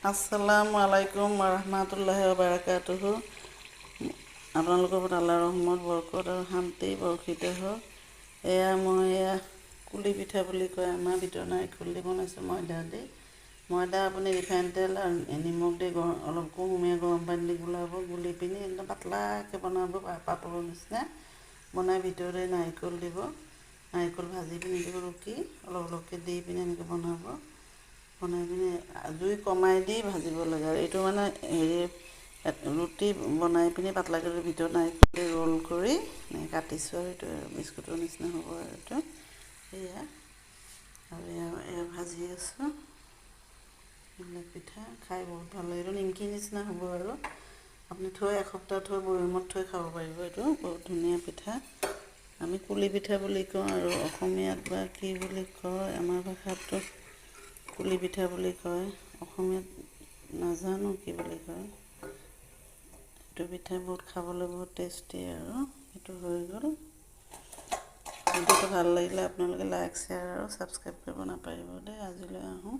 আসসালামু আলাইকুম ওয়া বাৰাকাতুহু। আপোনালোকৰ ওপৰত আল্লাহৰ ৰহমত বৰকত আৰু শান্তি বৰ্ষিত হওক। মই কুলি পিঠা বুলি কয়, আমাৰ ভিতৰত নাৰিকল দি বনাইছোঁ, ময়দা দি। ময়দা আপুনি ৰিফাইন তেল আৰু নিমখ দি অলপ কুহুমীয়া গৰম পানী দি গুলাব, গুলি পিনি একদম পাতলাকৈ বনাব, পাপৰৰ নিচিনা বনাই ভিতৰতে নাৰিকল দিব, নাৰিকল ভাজি পিনি দিব, ৰুকি অলপ অলপকৈ দি পিনি এনেকৈ বনাব। বনাই পিনি জুই কমাই দি ভাজিব লাগে। আৰু এইটো মানে ৰুটি বনাই পিনি পাতলাকৈ ভিতৰত নাৰিকল ৰোল কৰি কাটিছোঁ, আৰু এইটো বিস্কুটৰ নিচিনা হ'ব। আৰু এইটো এয়া আৰু এয়া ভাজি আছোঁ। এইবিলাক পিঠা খাই বহুত ভাল লাগে। এইটো নিমকিৰ নিচিনা হ'ব। আৰু আপুনি এসপ্তাহ থৈ বৈয়ামত থৈ খাব পাৰিব। এইটো বহুত ধুনীয়া পিঠা। আমি কুলি পিঠা বুলি কওঁ, আৰু অসমীয়াত বা কি বুলি কয়, আমাৰ ভাষাতো কুলি পিঠা বুলি কয়, অসমীয়াত নাজানো কি বুলি কয়। এইটো পিঠা বহুত খাবলৈ বহুত টেষ্টি। আৰু এইটো হৈ গ'ল। ভিডিঅ'টো ভাল লাগিলে আপোনালোকে লাইক, শ্বেয়াৰ আৰু ছাবস্ক্ৰাইব কৰিব নাপাহৰিব দেই। আজিলৈ আহোঁ।